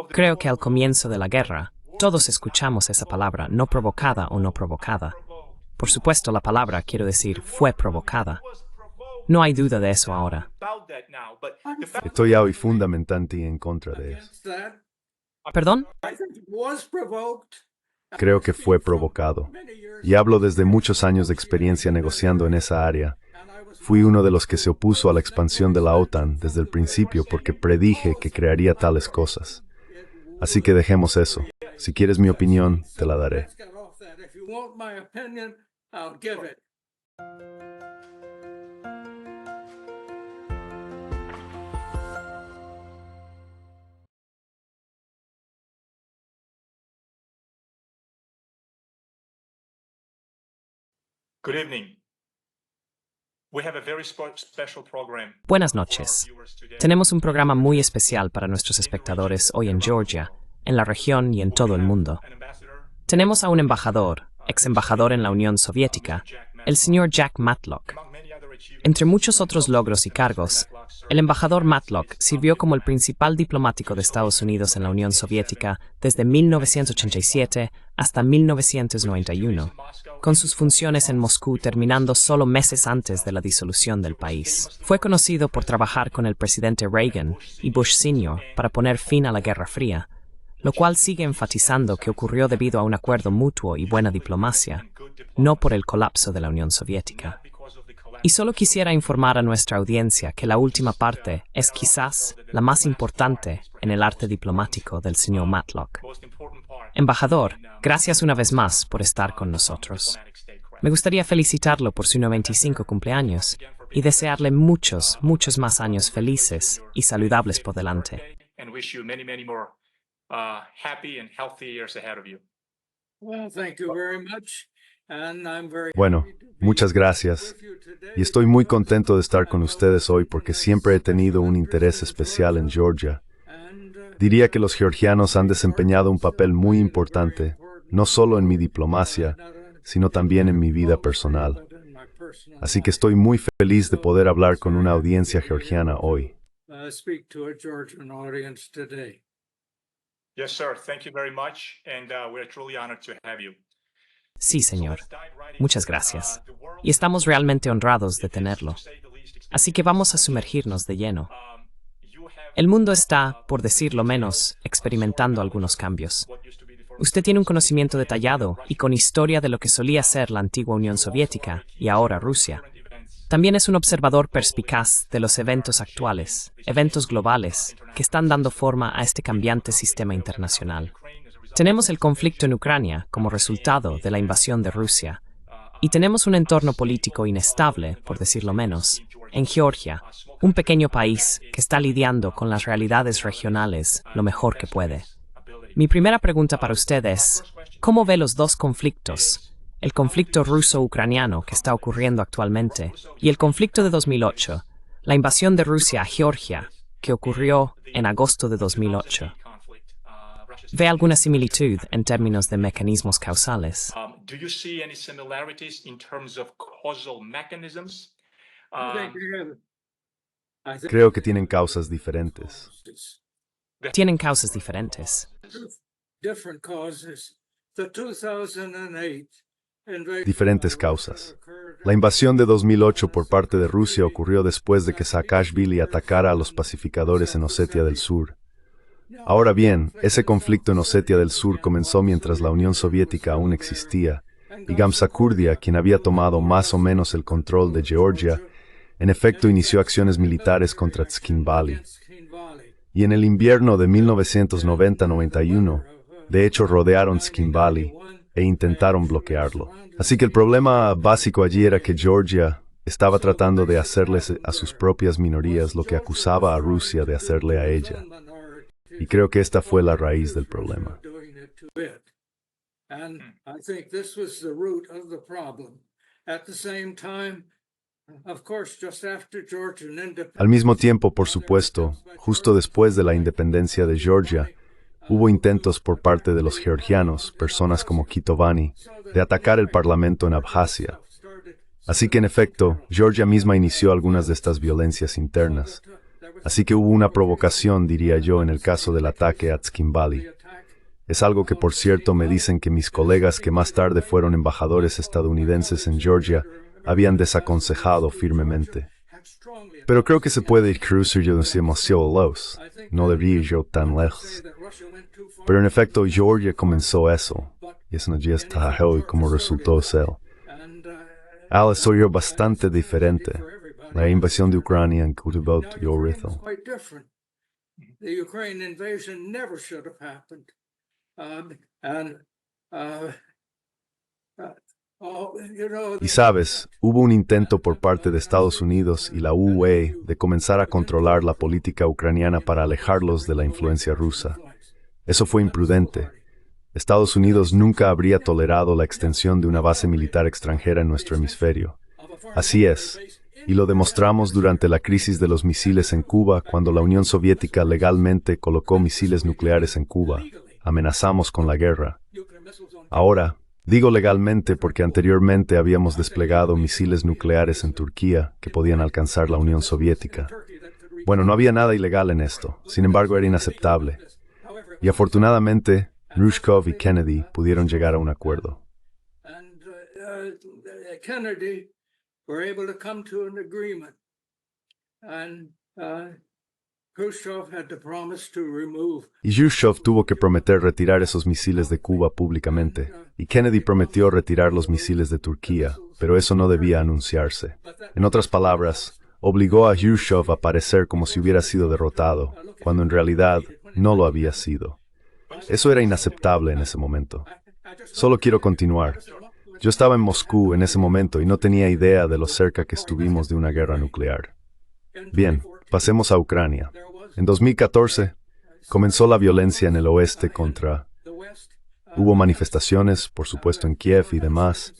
Creo que al comienzo de la guerra, todos escuchamos esa palabra, no provocada o no provocada. Por supuesto, la palabra, quiero decir, fue provocada. No hay duda de eso ahora. Estoy hoy fundamentalmente en contra de eso. ¿Perdón? Creo que fue provocado. Y hablo desde muchos años de experiencia negociando en esa área. Fui uno de los que se opuso a la expansión de la OTAN desde el principio porque predije que crearía tales cosas. Así que dejemos eso. Si quieres mi opinión, te la daré. Good evening. We have a very special program. Buenas noches. Tenemos un programa muy especial para nuestros espectadores hoy en Georgia, en la región y en todo el mundo. Tenemos a un embajador, ex embajador en la Unión Soviética, el señor Jack Matlock. Entre muchos otros logros y cargos, el embajador Matlock sirvió como el principal diplomático de Estados Unidos en la Unión Soviética desde 1987 hasta 1991, con sus funciones en Moscú terminando solo meses antes de la disolución del país. Fue conocido por trabajar con el presidente Reagan y Bush Sr. para poner fin a la Guerra Fría, lo cual sigue enfatizando que ocurrió debido a un acuerdo mutuo y buena diplomacia, no por el colapso de la Unión Soviética. Y solo quisiera informar a nuestra audiencia que la última parte es quizás la más importante en el arte diplomático del señor Matlock. Embajador, gracias una vez más por estar con nosotros. Me gustaría felicitarlo por su 95 cumpleaños y desearle muchos más años felices y saludables por delante. Bueno, muchas gracias. Y estoy muy contento de estar con ustedes hoy porque siempre he tenido un interés especial en Georgia. Diría que los georgianos han desempeñado un papel muy importante, no solo en mi diplomacia, sino también en mi vida personal. Así que estoy muy feliz de poder hablar con una audiencia georgiana hoy. Yes, sir. Thank you very much, and we're truly honored to have you. Sí, señor. Muchas gracias. Y estamos realmente honrados de tenerlo. Así que vamos a sumergirnos de lleno. El mundo está, por decirlo menos, experimentando algunos cambios. Usted tiene un conocimiento detallado y con historia de lo que solía ser la antigua Unión Soviética y ahora Rusia. También es un observador perspicaz de los eventos actuales, eventos globales, que están dando forma a este cambiante sistema internacional. Tenemos el conflicto en Ucrania como resultado de la invasión de Rusia, y tenemos un entorno político inestable, por decirlo menos, en Georgia, un pequeño país que está lidiando con las realidades regionales lo mejor que puede. Mi primera pregunta para usted es, ¿cómo ve los dos conflictos? El conflicto ruso-ucraniano que está ocurriendo actualmente y el conflicto de 2008, la invasión de Rusia a Georgia, que ocurrió en agosto de 2008. ¿Ve alguna similitud en términos de mecanismos causales? Do you see any similarities in terms of causal mechanisms? Creo que tienen causas diferentes. Tienen causas diferentes. Diferentes causas. La invasión de 2008 por parte de Rusia ocurrió después de que Saakashvili atacara a los pacificadores en Osetia del Sur. Ahora bien, ese conflicto en Osetia del Sur comenzó mientras la Unión Soviética aún existía, y Gamsakhurdia, quien había tomado más o menos el control de Georgia, en efecto inició acciones militares contra Tskhinvali. Y en el invierno de 1990-91, de hecho rodearon Tskhinvali e intentaron bloquearlo. Así que el problema básico allí era que Georgia estaba tratando de hacerles a sus propias minorías lo que acusaba a Rusia de hacerle a ella. Y creo que esta fue la raíz del problema. Al mismo tiempo, por supuesto, justo después de la independencia de Georgia, hubo intentos por parte de los georgianos, personas como Kitovani, de atacar el parlamento en Abjasia. Así que en efecto, Georgia misma inició algunas de estas violencias internas. Así que hubo una provocación, diría yo, en el caso del ataque a Tzkinvali. Es algo que, por cierto, me dicen que mis colegas que más tarde fueron embajadores estadounidenses en Georgia habían desaconsejado firmemente. Pero creo que se puede ir demasiado lejos. No debería ir tan lejos. Pero en efecto, Georgia comenzó eso. Y eso no ya está hoy como resultó ser. Ahora soy yo bastante diferente. La invasión de Ucrania en Kutubot y Orithel. The Ukraine invasion never should have happened. Y sabes, hubo un intento por parte de Estados Unidos y la UE de comenzar a controlar la política ucraniana para alejarlos de la influencia rusa. Eso fue imprudente. Estados Unidos nunca habría tolerado la extensión de una base militar extranjera en nuestro hemisferio. Así es, y lo demostramos durante la crisis de los misiles en Cuba, cuando la Unión Soviética legalmente colocó misiles nucleares en Cuba. Amenazamos con la guerra. Ahora, digo legalmente porque anteriormente habíamos desplegado misiles nucleares en Turquía que podían alcanzar la Unión Soviética. Bueno, no había nada ilegal en esto, sin embargo era inaceptable. Y afortunadamente, Khrushchev y Kennedy pudieron llegar a un acuerdo. Kennedy were able to come to an agreement, and Khrushchev had to promise to remove. Y Khrushchev tuvo que prometer retirar esos misiles de Cuba públicamente, y Kennedy prometió retirar los misiles de Turquía, pero eso no debía anunciarse. En otras palabras, obligó a Khrushchev a parecer como si hubiera sido derrotado, cuando en realidad no lo había sido. Eso era inaceptable en ese momento. Solo quiero continuar. Yo estaba en Moscú en ese momento y no tenía idea de lo cerca que estuvimos de una guerra nuclear. Bien, pasemos a Ucrania. En 2014, comenzó la violencia en el oeste contra... Hubo manifestaciones, por supuesto en Kiev y demás,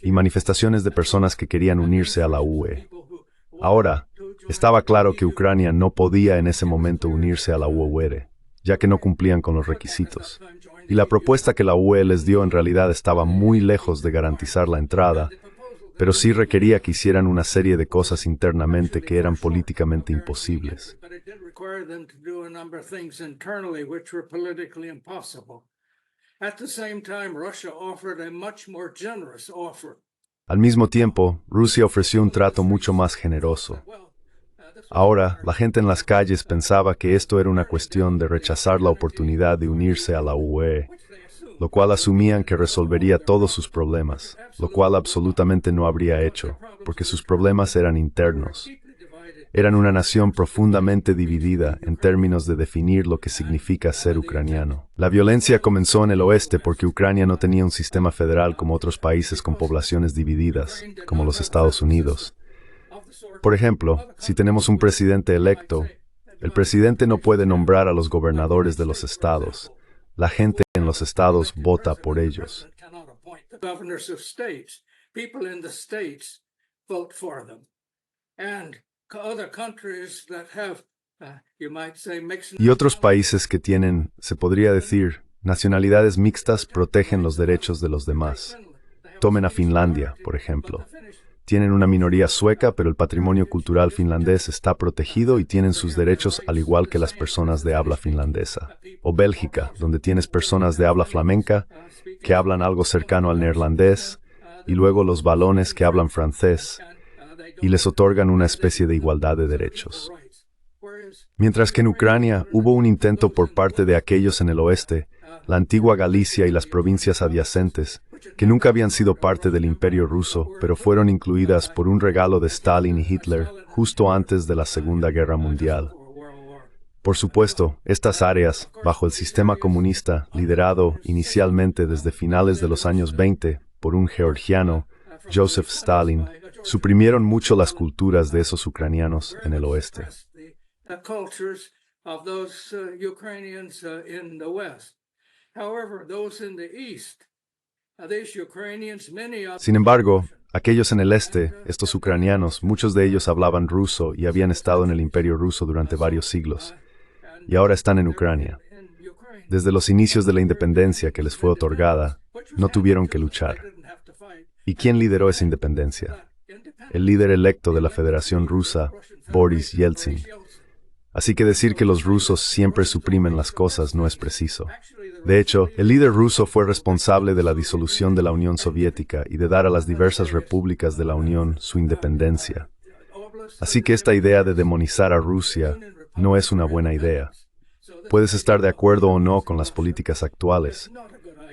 y manifestaciones de personas que querían unirse a la UE. Ahora, estaba claro que Ucrania no podía en ese momento unirse a la URSS, ya que no cumplían con los requisitos. Y la propuesta que la UE les dio en realidad estaba muy lejos de garantizar la entrada, pero sí requería que hicieran una serie de cosas internamente que eran políticamente imposibles. Al mismo tiempo, Rusia ofreció un trato mucho más generoso. Ahora, la gente en las calles pensaba que esto era una cuestión de rechazar la oportunidad de unirse a la UE, lo cual asumían que resolvería todos sus problemas, lo cual absolutamente no habría hecho, porque sus problemas eran internos. Eran una nación profundamente dividida en términos de definir lo que significa ser ucraniano. La violencia comenzó en el oeste porque Ucrania no tenía un sistema federal como otros países con poblaciones divididas, como los Estados Unidos. Por ejemplo, si tenemos un presidente electo, el presidente no puede nombrar a los gobernadores de los estados. La gente en los estados vota por ellos. Y otros países que tienen, se podría decir, nacionalidades mixtas protegen los derechos de los demás. Tomen a Finlandia, por ejemplo. Tienen una minoría sueca, pero el patrimonio cultural finlandés está protegido y tienen sus derechos al igual que las personas de habla finlandesa. O Bélgica, donde tienes personas de habla flamenca que hablan algo cercano al neerlandés, y luego los valones que hablan francés, y les otorgan una especie de igualdad de derechos. Mientras que en Ucrania hubo un intento por parte de aquellos en el oeste, la antigua Galicia y las provincias adyacentes, que nunca habían sido parte del Imperio ruso, pero fueron incluidas por un regalo de Stalin y Hitler justo antes de la Segunda Guerra Mundial. Por supuesto, estas áreas, bajo el sistema comunista, liderado inicialmente desde finales de los años 20 por un georgiano, Joseph Stalin, suprimieron mucho las culturas de esos ucranianos en el oeste. Sin embargo, aquellos en el este, estos ucranianos, muchos de ellos hablaban ruso y habían estado en el Imperio ruso durante varios siglos, y ahora están en Ucrania. Desde los inicios de la independencia que les fue otorgada, no tuvieron que luchar. ¿Y quién lideró esa independencia? El líder electo de la Federación Rusa, Boris Yeltsin. Así que decir que los rusos siempre suprimen las cosas no es preciso. De hecho, el líder ruso fue responsable de la disolución de la Unión Soviética y de dar a las diversas repúblicas de la Unión su independencia. Así que esta idea de demonizar a Rusia no es una buena idea. Puedes estar de acuerdo o no con las políticas actuales,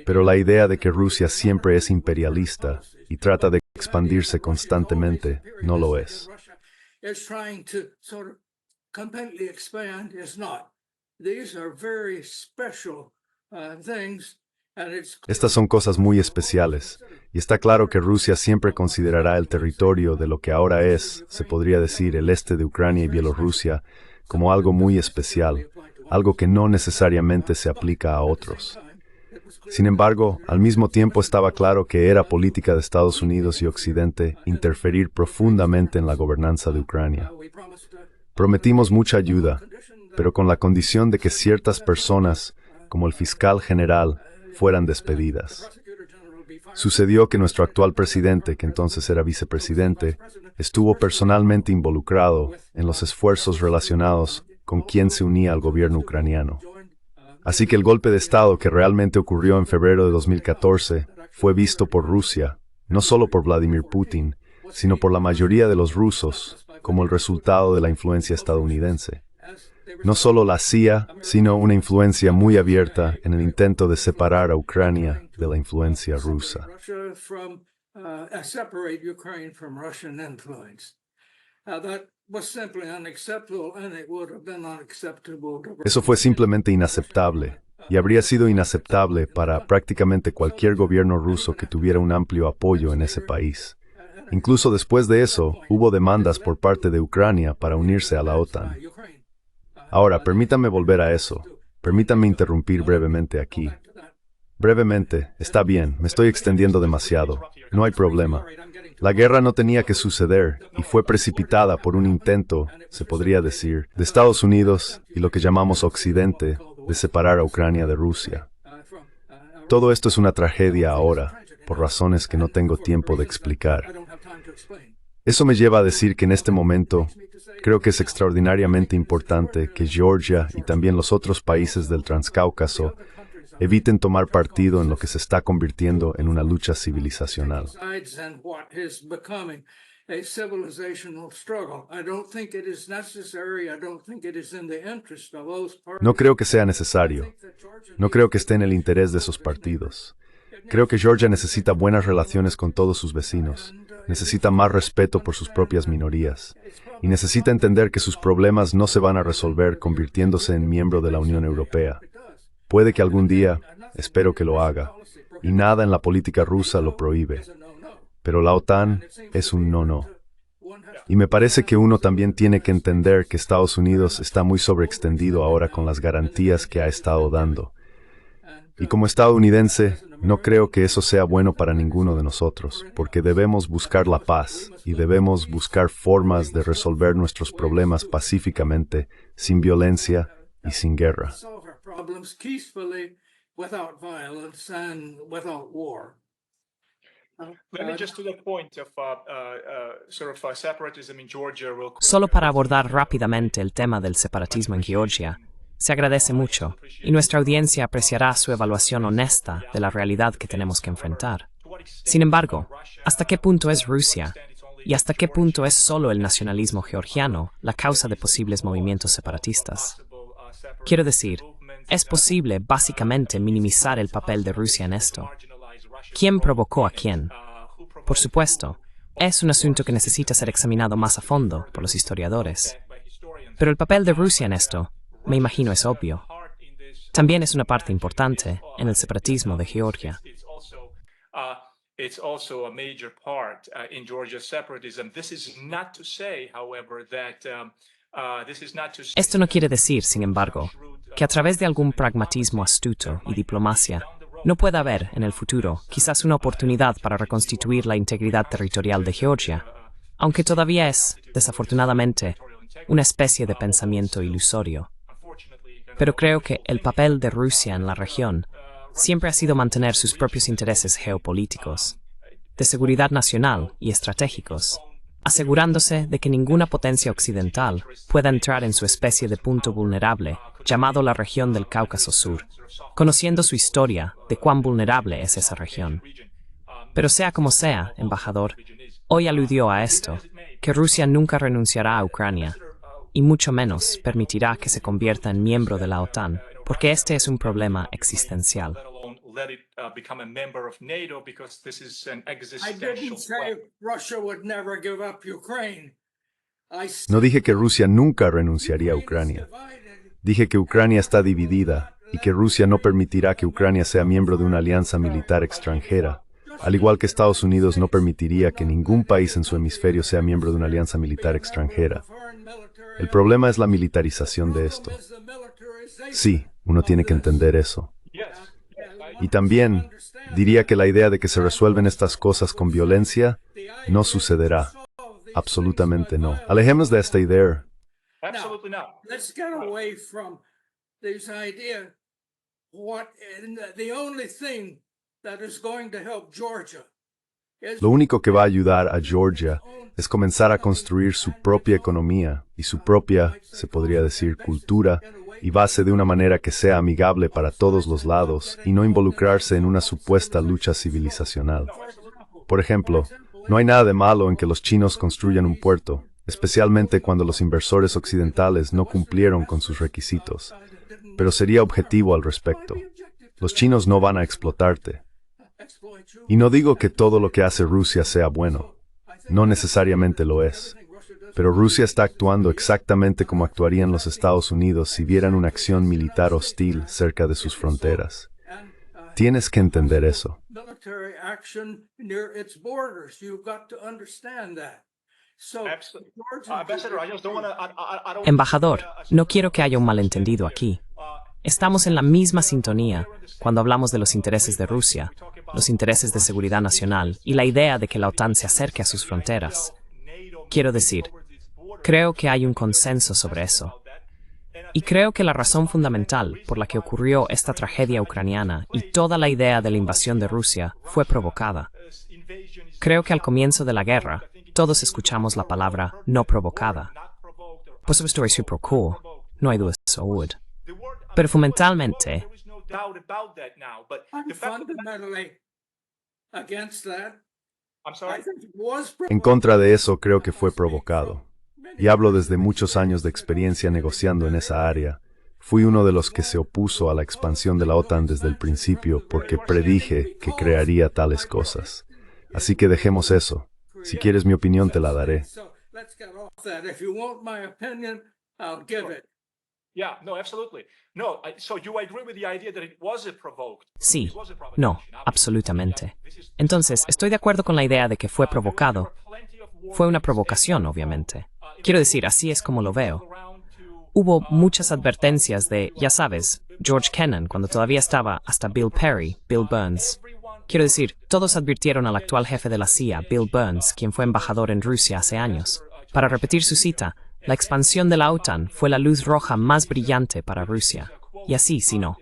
pero la idea de que Rusia siempre es imperialista y trata de expandirse constantemente no lo es. Estas son cosas muy especiales, y está claro que Rusia siempre considerará el territorio de lo que ahora es, se podría decir, el este de Ucrania y Bielorrusia, como algo muy especial, algo que no necesariamente se aplica a otros. Sin embargo, al mismo tiempo estaba claro que era política de Estados Unidos y Occidente interferir profundamente en la gobernanza de Ucrania. Prometimos mucha ayuda, pero con la condición de que ciertas personas, como el fiscal general, fueran despedidas. Sucedió que nuestro actual presidente, que entonces era vicepresidente, estuvo personalmente involucrado en los esfuerzos relacionados con quien se unía al gobierno ucraniano. Así que el golpe de Estado que realmente ocurrió en febrero de 2014 fue visto por Rusia, no solo por Vladimir Putin, sino por la mayoría de los rusos, como el resultado de la influencia estadounidense. No solo la CIA, sino una influencia muy abierta en el intento de separar a Ucrania de la influencia rusa. Eso fue simplemente inaceptable, y habría sido inaceptable para prácticamente cualquier gobierno ruso que tuviera un amplio apoyo en ese país. Incluso después de eso, hubo demandas por parte de Ucrania para unirse a la OTAN. Ahora, permítanme volver a eso. Permítanme interrumpir brevemente aquí. Brevemente, está bien, me estoy extendiendo demasiado. No hay problema. La guerra no tenía que suceder y fue precipitada por un intento, se podría decir, de Estados Unidos y lo que llamamos Occidente, de separar a Ucrania de Rusia. Todo esto es una tragedia ahora, por razones que no tengo tiempo de explicar. Eso me lleva a decir que en este momento, creo que es extraordinariamente importante que Georgia y también los otros países del Transcáucaso eviten tomar partido en lo que se está convirtiendo en una lucha civilizacional. No creo que sea necesario. No creo que esté en el interés de esos partidos. Creo que Georgia necesita buenas relaciones con todos sus vecinos, necesita más respeto por sus propias minorías, y necesita entender que sus problemas no se van a resolver convirtiéndose en miembro de la Unión Europea. Puede que algún día, espero que lo haga, y nada en la política rusa lo prohíbe. Pero la OTAN es un no-no. Y me parece que uno también tiene que entender que Estados Unidos está muy sobreextendido ahora con las garantías que ha estado dando. Y como estadounidense, no creo que eso sea bueno para ninguno de nosotros, porque debemos buscar la paz y debemos buscar formas de resolver nuestros problemas pacíficamente, sin violencia y sin guerra. Solo para abordar rápidamente el tema del separatismo en Georgia, se agradece mucho, y nuestra audiencia apreciará su evaluación honesta de la realidad que tenemos que enfrentar. Sin embargo, ¿hasta qué punto es Rusia, y hasta qué punto es solo el nacionalismo georgiano la causa de posibles movimientos separatistas? Quiero decir, es posible básicamente minimizar el papel de Rusia en esto. ¿Quién provocó a quién? Por supuesto, es un asunto que necesita ser examinado más a fondo por los historiadores. Pero el papel de Rusia en esto, me imagino, es obvio. También es una parte importante en el separatismo de Georgia. Esto no quiere decir, sin embargo, que a través de algún pragmatismo astuto y diplomacia, no pueda haber, en el futuro, quizás una oportunidad para reconstituir la integridad territorial de Georgia, aunque todavía es, desafortunadamente, una especie de pensamiento ilusorio. Pero creo que el papel de Rusia en la región siempre ha sido mantener sus propios intereses geopolíticos, de seguridad nacional y estratégicos, asegurándose de que ninguna potencia occidental pueda entrar en su especie de punto vulnerable, llamado la región del Cáucaso Sur, conociendo su historia de cuán vulnerable es esa región. Pero sea como sea, embajador, hoy aludió a esto, que Rusia nunca renunciará a Ucrania, y mucho menos permitirá que se convierta en miembro de la OTAN, porque este es un problema existencial. Let it become a member of NATO because this is an I existential didn't say Russia would never give up Ukraine. No dije que Rusia nunca renunciaría a Ucrania. Dije que Ucrania está dividida y que Rusia no permitirá que Ucrania sea miembro de una alianza militar extranjera, al igual que Estados Unidos no permitiría que ningún país en su hemisferio sea miembro de una alianza militar extranjera. El problema es la militarización de esto. Sí, uno tiene que entender eso. Y también diría que la idea de que se resuelven estas cosas con violencia no sucederá. Absolutamente no. Alejémonos de esta idea. Absolutely not. Let's get away from this idea. The only thing that is going to help Georgia is Lo único que va a ayudar a Georgia es comenzar a construir su propia economía y su propia, se podría decir, cultura y base de una manera que sea amigable para todos los lados y no involucrarse en una supuesta lucha civilizacional. Por ejemplo, no hay nada de malo en que los chinos construyan un puerto, especialmente cuando los inversores occidentales no cumplieron con sus requisitos. Pero sería objetivo al respecto. Los chinos no van a explotarte. Y no digo que todo lo que hace Rusia sea bueno. No necesariamente lo es. Pero Rusia está actuando exactamente como actuarían los Estados Unidos si vieran una acción militar hostil cerca de sus fronteras. Tienes que entender eso. military action near its borders. You've got to understand that. So, Absolutely. Georgia- Ambassador, I just don't want to. I don't. Embajador, no quiero que haya un malentendido aquí. Estamos en la misma sintonía cuando hablamos de los intereses de Rusia, los intereses de seguridad nacional y la idea de que la OTAN se acerque a sus fronteras. Quiero decir, creo que hay un consenso sobre eso. Y creo que la razón fundamental por la que ocurrió esta tragedia ucraniana y toda la idea de la invasión de Rusia fue provocada. Creo que al comienzo de la guerra, todos escuchamos la palabra no provocada. Por supuesto, reciprocó, no hay duda de eso, Wood. Pero fundamentalmente, I'm fundamentally against that. I'm I sorry. think it was En contra de eso creo que fue provocado. Y hablo desde muchos años de experiencia negociando en esa área. Fui uno de los que se opuso a la expansión de la OTAN desde el principio porque predije que crearía tales cosas. Así que dejemos eso. Si quieres mi opinión te la daré. So let's get off that. If you want my opinion, I'll give it. Yeah, no, absolutely. No, so you agree with the idea that it was a provoked. sí, It was a provocation, no, obviously. absolutamente. Entonces, estoy de acuerdo con la idea de que fue provocado. Fue una provocación, obviamente. Quiero decir, así es como lo veo. Hubo muchas advertencias de, ya sabes, George Kennan, cuando todavía estaba, hasta Bill Perry, Bill Burns. Quiero decir, todos advirtieron al actual jefe de la CIA, Bill Burns, quien fue embajador en Rusia hace años. Para repetir su cita, la expansión de la OTAN fue la luz roja más brillante para Rusia. Y así, si no.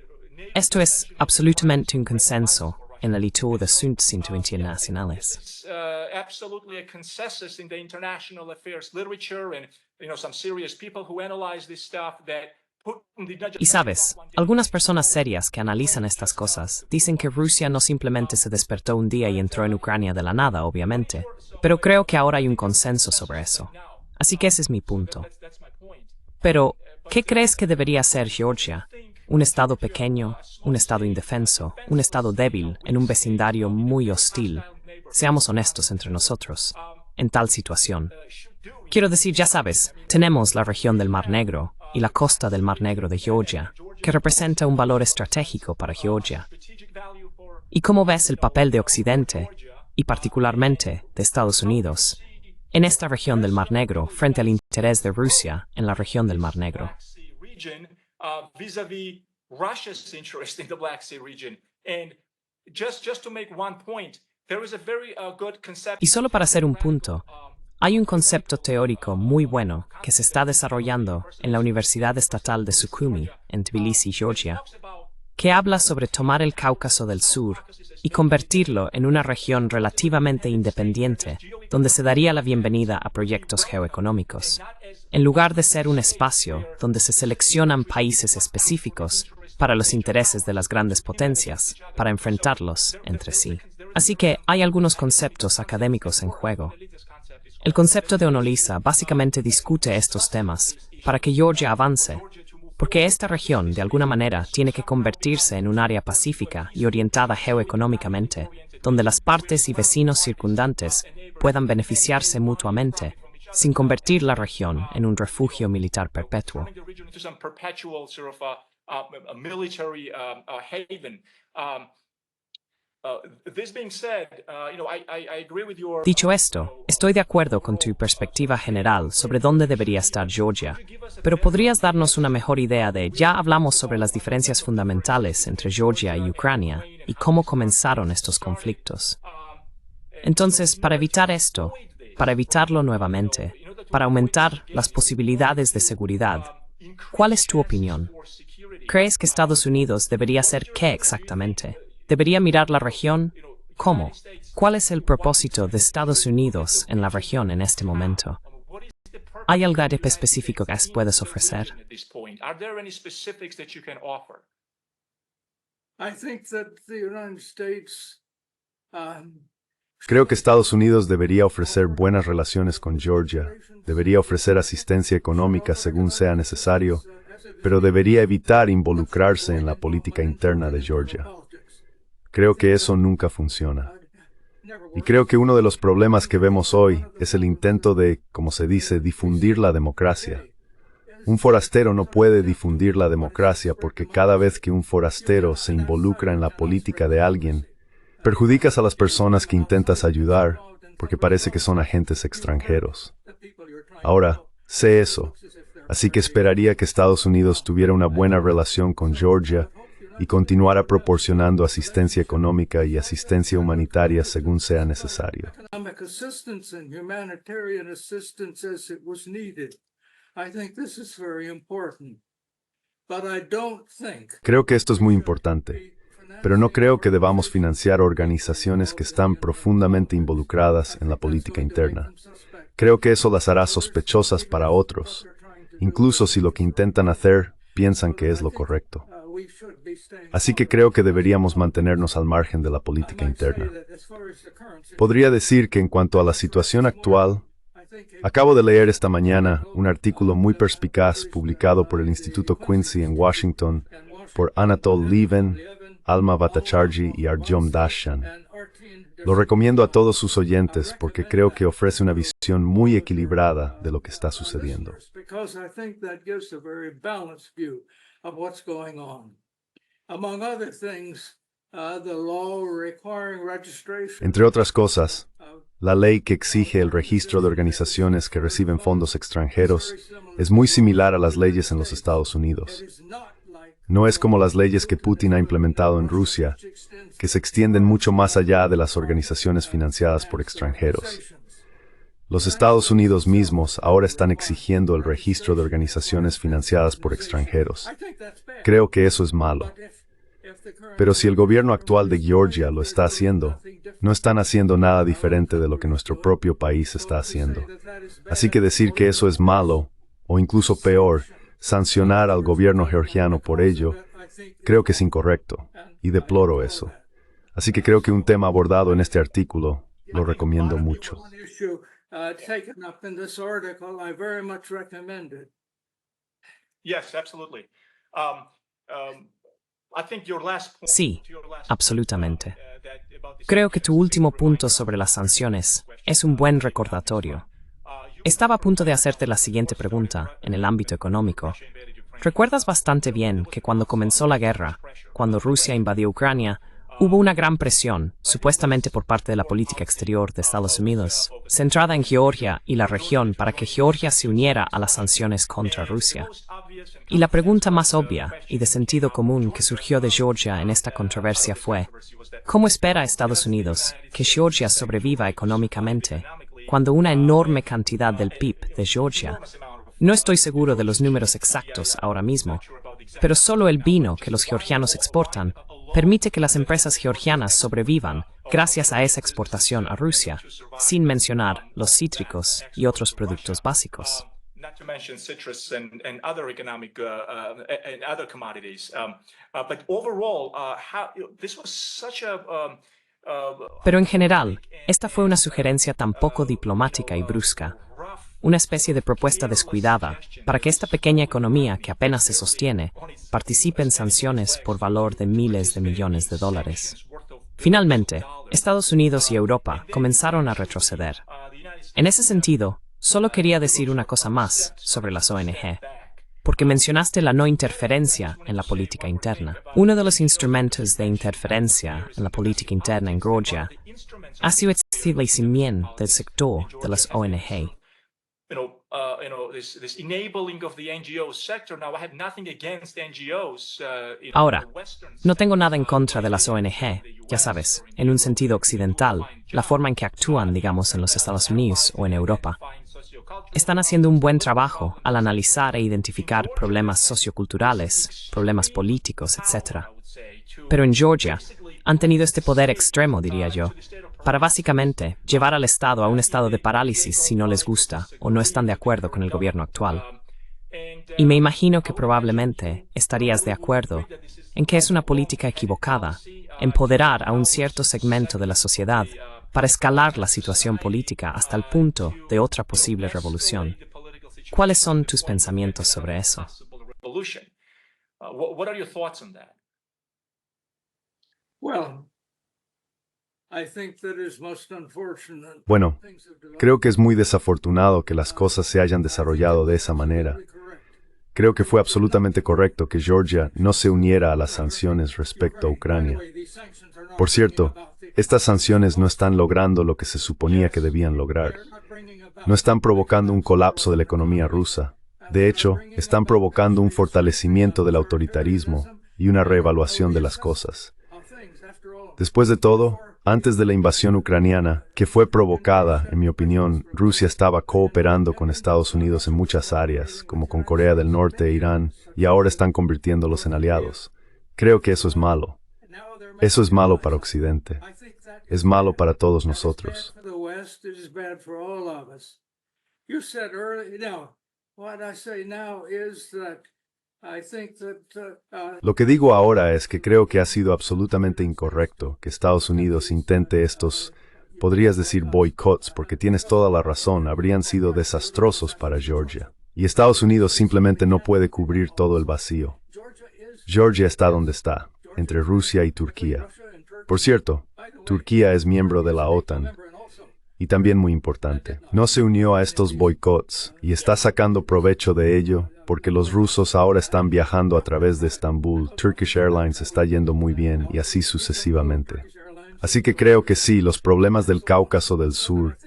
Esto es absolutamente un consenso en la literatura de asuntos internacionales. It's absolutely a consensus in the international affairs literature and some serious people who analyze this stuff that Putin did not just Y sabes, algunas personas serias que analizan estas cosas dicen que Rusia no simplemente se despertó un día y entró en Ucrania de la nada, obviamente, pero creo que ahora hay un consenso sobre eso. Así que ese es mi punto. That's my point. Pero, ¿qué crees que debería ser Georgia? ¿Un estado pequeño, un estado indefenso, un estado débil en un vecindario muy hostil? Seamos honestos entre nosotros, en tal situación. Quiero decir, ya sabes, tenemos la región del Mar Negro y la costa del Mar Negro de Georgia, que representa un valor estratégico para Georgia. Strategic value for ¿Y cómo ves el papel de Occidente, y particularmente de Estados Unidos, en esta región del Mar Negro frente al interés de Rusia en la región del Mar Negro? Black Sea region vis-a-vis Russia's interest in the Black Sea region? And just to make one point, there is a very good concept. Y solo para hacer un punto, hay un concepto teórico muy bueno que se está desarrollando en la Universidad Estatal de Sukhumi, en Tbilisi, Georgia, que habla sobre tomar el Cáucaso del Sur y convertirlo en una región relativamente independiente, donde se daría la bienvenida a proyectos geoeconómicos, en lugar de ser un espacio donde se seleccionan países específicos para los intereses de las grandes potencias, para enfrentarlos entre sí. Así que hay algunos conceptos académicos en juego. El concepto de Onolisa básicamente discute estos temas para que Georgia avance, porque esta región, de alguna manera, tiene que convertirse en un área pacífica y orientada geoeconómicamente, donde las partes y vecinos circundantes puedan beneficiarse mutuamente, sin convertir la región en un refugio militar perpetuo. Dicho esto, estoy de acuerdo con tu perspectiva general sobre dónde debería estar Georgia, pero ¿podrías darnos una mejor idea de, ya hablamos sobre las diferencias fundamentales entre Georgia y Ucrania y cómo comenzaron estos conflictos? Entonces, para evitar esto, para evitarlo nuevamente, para aumentar las posibilidades de seguridad, ¿cuál es tu opinión? ¿Crees que Estados Unidos debería hacer qué exactamente? ¿Debería mirar la región? ¿Cómo? ¿Cuál es el propósito de Estados Unidos en la región en este momento? ¿Hay algo específico que puedes ofrecer? Creo que Estados Unidos debería ofrecer buenas relaciones con Georgia, debería ofrecer asistencia económica según sea necesario, pero debería evitar involucrarse en la política interna de Georgia. Creo que eso nunca funciona. Y creo que uno de los problemas que vemos hoy es el intento de, como se dice, difundir la democracia. Un forastero no puede difundir la democracia porque cada vez que un forastero se involucra en la política de alguien, perjudicas a las personas que intentas ayudar porque parece que son agentes extranjeros. Ahora, sé eso, así que esperaría que Estados Unidos tuviera una buena relación con Georgia y continuara proporcionando asistencia económica y asistencia humanitaria según sea necesario. Creo que esto es muy importante, pero no creo que debamos financiar organizaciones que están profundamente involucradas en la política interna. Creo que eso las hará sospechosas para otros, incluso si lo que intentan hacer piensan que es lo correcto. Así que creo que deberíamos mantenernos al margen de la política interna. Podría decir que en cuanto a la situación actual, acabo de leer esta mañana un artículo muy perspicaz publicado por el Instituto Quincy en Washington por Anatol Lieven, Alma Bhattacharjee y Artyom Dashan. Lo recomiendo a todos sus oyentes porque creo que ofrece una visión muy equilibrada de lo que está sucediendo. Entre otras cosas, la ley que exige el registro de organizaciones que reciben fondos extranjeros es muy similar a las leyes en los Estados Unidos. No es como las leyes que Putin ha implementado en Rusia, que se extienden mucho más allá de las organizaciones financiadas por extranjeros. Los Estados Unidos mismos ahora están exigiendo el registro de organizaciones financiadas por extranjeros. Creo que eso es malo. Pero si el gobierno actual de Georgia lo está haciendo, no están haciendo nada diferente de lo que nuestro propio país está haciendo. Así que decir que eso es malo, o incluso peor, sancionar al gobierno georgiano por ello, creo que es incorrecto, y deploro eso. Así que creo que un tema abordado en este artículo lo recomiendo mucho. Sí, absolutamente. Creo que tu último punto sobre las sanciones es un buen recordatorio. Estaba a punto de hacerte la siguiente pregunta en el ámbito económico. Recuerdas bastante bien que cuando comenzó la guerra, cuando Rusia invadió Ucrania, hubo una gran presión, supuestamente por parte de la política exterior de Estados Unidos, centrada en Georgia y la región para que Georgia se uniera a las sanciones contra Rusia. Y la pregunta más obvia y de sentido común que surgió de Georgia en esta controversia fue, ¿cómo espera Estados Unidos que Georgia sobreviva económicamente cuando una enorme cantidad del PIB de Georgia, no estoy seguro de los números exactos ahora mismo, pero solo el vino que los georgianos exportan permite que las empresas georgianas sobrevivan gracias a esa exportación a Rusia, sin mencionar los cítricos y otros productos básicos. Not to mention citrus and other economic and other commodities. But overall, this was such a Pero en general, esta fue una sugerencia tan poco diplomática y brusca, una especie de propuesta descuidada para que esta pequeña economía que apenas se sostiene participe en sanciones por valor de miles de millones de dólares. Finalmente, Estados Unidos y Europa comenzaron a retroceder. En ese sentido, solo quería decir una cosa más sobre las ONG, porque mencionaste la no interferencia en la política interna. Uno de los instrumentos de interferencia en la política interna en Georgia ha sido el establecimiento del sector de las ONG. This enabling of the NGO sector. Now, I have nothing against NGOs. Ahora, no tengo nada en contra de las ONG, ya sabes, en un sentido occidental, la forma en que actúan, digamos, en los Estados Unidos o en Europa. Están haciendo un buen trabajo al analizar e identificar problemas socioculturales, problemas políticos, etc. Pero en Georgia han tenido este poder extremo, diría yo, para básicamente llevar al Estado a un estado de parálisis si no les gusta o no están de acuerdo con el gobierno actual. Y me imagino que probablemente estarías de acuerdo en que es una política equivocada empoderar a un cierto segmento de la sociedad para escalar la situación política hasta el punto de otra posible revolución. ¿Cuáles son tus pensamientos sobre eso? What are your thoughts on that? Well, I think that is most unfortunate. Bueno, creo que es muy desafortunado que las cosas se hayan desarrollado de esa manera. Creo que fue absolutamente correcto que Georgia no se uniera a las sanciones respecto a Ucrania. Por cierto, estas sanciones no están logrando lo que se suponía que debían lograr. No están provocando un colapso de la economía rusa. De hecho, están provocando un fortalecimiento del autoritarismo y una reevaluación de las cosas. Después de todo, antes de la invasión ucraniana, que fue provocada, en mi opinión, Rusia estaba cooperando con Estados Unidos en muchas áreas, como con Corea del Norte e Irán, y ahora están convirtiéndolos en aliados. Creo que eso es malo. Eso es malo para Occidente. Es malo para todos nosotros. Lo que digo ahora es que creo que ha sido absolutamente incorrecto que Estados Unidos intente estos, podrías decir boicots, porque tienes toda la razón, habrían sido desastrosos para Georgia. Y Estados Unidos simplemente no puede cubrir todo el vacío. Georgia está donde está, entre Rusia y Turquía. Por cierto, Turquía es miembro de la OTAN. Y también muy importante, no se unió a estos boicots y está sacando provecho de ello porque los rusos ahora están viajando a través de Estambul, Turkish Airlines está yendo muy bien y así sucesivamente. Así que creo que sí, los problemas del Cáucaso del Sur,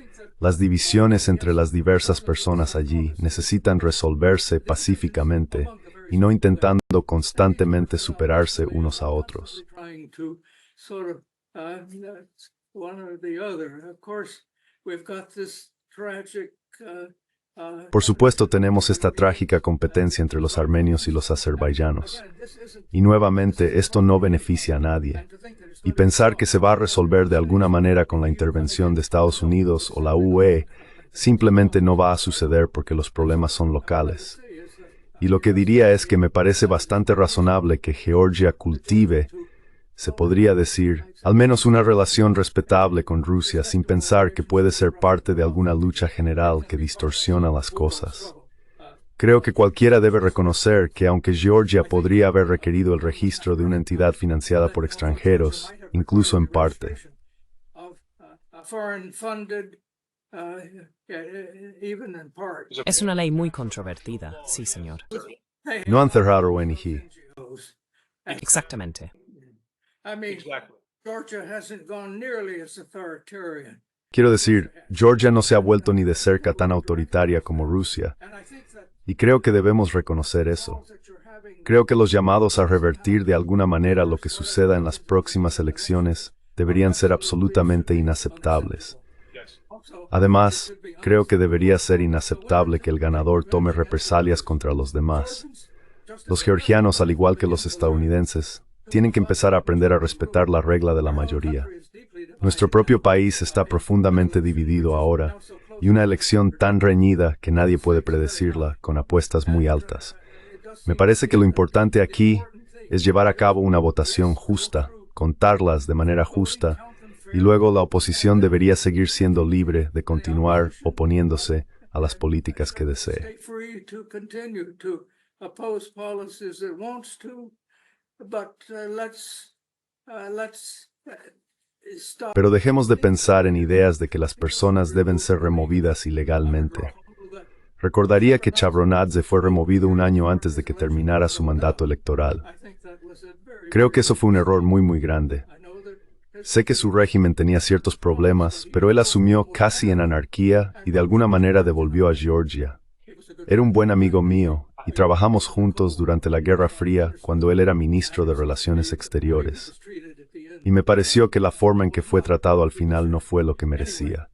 las divisiones entre las diversas personas allí necesitan resolverse pacíficamente y no intentando constantemente superarse unos a otros. Por supuesto, tenemos esta trágica competencia entre los armenios y los azerbaiyanos. Y nuevamente, esto no beneficia a nadie. Y pensar que se va a resolver de alguna manera con la intervención de Estados Unidos o la UE simplemente no va a suceder porque los problemas son locales. Y lo que diría es que me parece bastante razonable que Georgia cultive, se podría decir, al menos una relación respetable con Rusia sin pensar que puede ser parte de alguna lucha general que distorsiona las cosas. Creo que cualquiera debe reconocer que aunque Georgia podría haber requerido el registro de una entidad financiada por extranjeros, incluso en parte. Es una ley muy controvertida, sí, señor. No han cerrado ONG. Exactamente. Quiero decir, Georgia no se ha vuelto ni de cerca tan autoritaria como Rusia, y creo que debemos reconocer eso. Creo que los llamados a revertir de alguna manera lo que suceda en las próximas elecciones deberían ser absolutamente inaceptables. Además, creo que debería ser inaceptable que el ganador tome represalias contra los demás. Los georgianos, al igual que los estadounidenses, tienen que empezar a aprender a respetar la regla de la mayoría. Nuestro propio país está profundamente dividido ahora, y una elección tan reñida que nadie puede predecirla, con apuestas muy altas. Me parece que lo importante aquí es llevar a cabo una votación justa, contarlas de manera justa, y luego la oposición debería seguir siendo libre de continuar oponiéndose a las políticas que desee. Pero dejemos de pensar en ideas de que las personas deben ser removidas ilegalmente. Recordaría que Shevardnadze fue removido un año antes de que terminara su mandato electoral. Creo que eso fue un error muy grande. Sé que su régimen tenía ciertos problemas, pero él asumió casi en anarquía y de alguna manera devolvió a Georgia. Era un buen amigo mío y trabajamos juntos durante la Guerra Fría cuando él era ministro de Relaciones Exteriores. Y me pareció que la forma en que fue tratado al final no fue lo que merecía.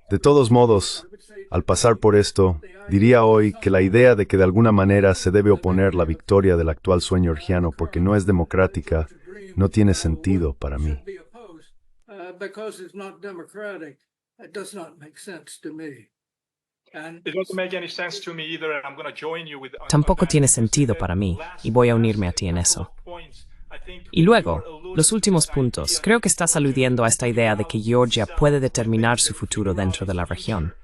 De todos modos, al pasar por esto, diría hoy que la idea de que de alguna manera se debe oponer la victoria del actual sueño georgiano porque no es democrática no tiene sentido para mí. Tampoco tiene sentido para mí, y voy a unirme a ti en eso. Y luego, los últimos puntos. Creo que estás aludiendo a esta idea de que Georgia puede determinar su futuro dentro de la región.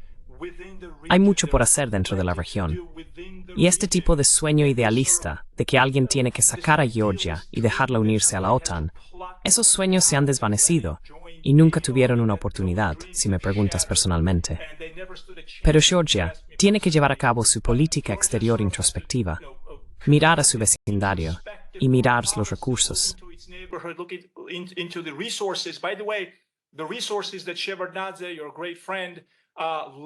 Hay mucho por hacer dentro de la región. Y este tipo de sueño idealista de que alguien tiene que sacar a Georgia y dejarla unirse a la OTAN, esos sueños se han desvanecido y nunca tuvieron una oportunidad, si me preguntas personalmente. Pero Georgia tiene que llevar a cabo su política exterior introspectiva, mirar a su vecindario y mirar los recursos.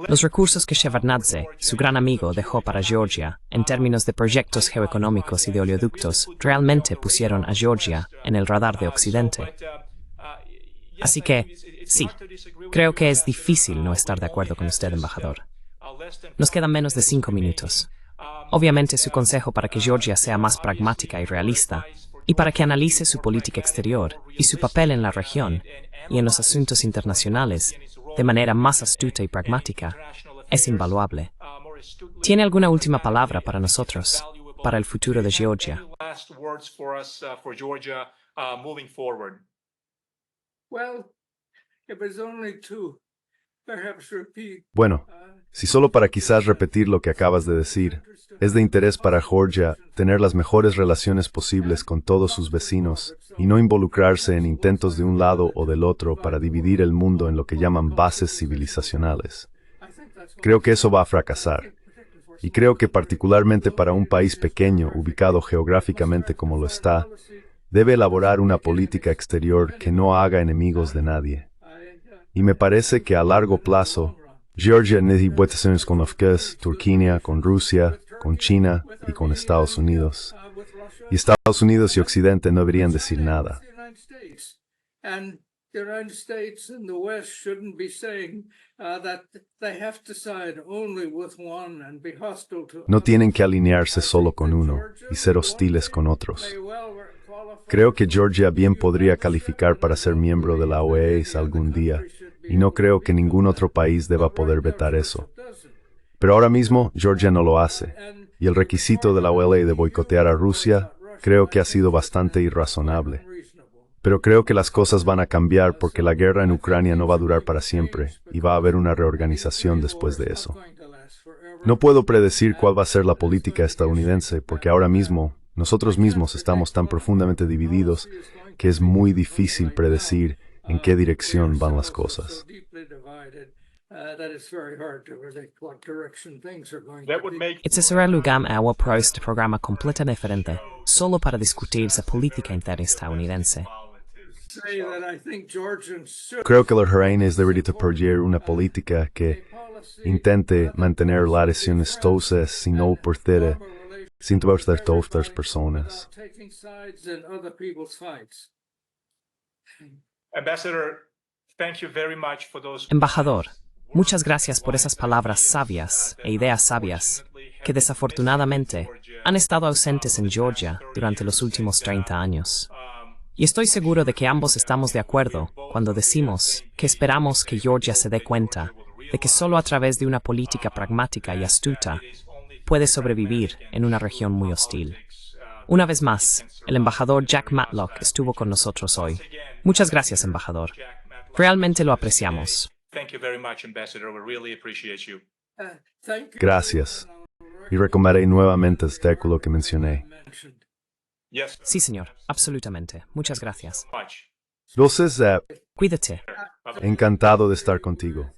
Los recursos que Shevardnadze, su gran amigo, dejó para Georgia, en términos de proyectos geoeconómicos y de oleoductos, realmente pusieron a Georgia en el radar de Occidente. Así que, sí, creo que es difícil no estar de acuerdo con usted, embajador. Nos quedan menos de 5 minutos. Obviamente, su consejo para que Georgia sea más pragmática y realista, y para que analice su política exterior y su papel en la región y en los asuntos internacionales de manera más astuta y pragmática, es invaluable. ¿Tiene alguna última palabra para nosotros, para el futuro de Georgia? Bueno, si solo para quizás repetir lo que acabas de decir, es de interés para Georgia tener las mejores relaciones posibles con todos sus vecinos y no involucrarse en intentos de un lado o del otro para dividir el mundo en lo que llaman bases civilizacionales. Creo que eso va a fracasar. Y creo que particularmente para un país pequeño, ubicado geográficamente como lo está, debe elaborar una política exterior que no haga enemigos de nadie. Y me parece que a largo plazo, Georgia necesita relaciones con Turquía, con Rusia, con China y con Estados Unidos. Y Estados Unidos y Occidente no deberían decir nada. No tienen que alinearse solo con uno y ser hostiles con otros. Creo que Georgia bien podría calificar para ser miembro de la OEA algún día, y no creo que ningún otro país deba poder vetar eso. Pero ahora mismo Georgia no lo hace, y el requisito de la OEA de boicotear a Rusia creo que ha sido bastante irrazonable. Pero creo que las cosas van a cambiar porque la guerra en Ucrania no va a durar para siempre, y va a haber una reorganización después de eso. No puedo predecir cuál va a ser la política estadounidense, porque ahora mismo nosotros mismos estamos tan profundamente divididos que es muy difícil predecir en qué dirección van las cosas. Este será el lugar ahora para este programa completamente diferente, solo para discutir la política interna estadounidense. Creo que los georgianos deberían apoyar una política que intente mantener las relaciones todas sin perder, sin todas las personas. Embajador, muchas gracias por esas palabras sabias e ideas sabias que desafortunadamente han estado ausentes en Georgia durante los últimos 30 años. Y estoy seguro de que ambos estamos de acuerdo cuando decimos que esperamos que Georgia se dé cuenta de que solo a través de una política pragmática y astuta puede sobrevivir en una región muy hostil. Una vez más, el embajador Jack Matlock estuvo con nosotros hoy. Muchas gracias, embajador. Realmente lo apreciamos. Gracias. Y recomendaré nuevamente el artículo que mencioné. Sí, señor, absolutamente. Muchas gracias. Entonces, Cuídate. encantado de estar contigo.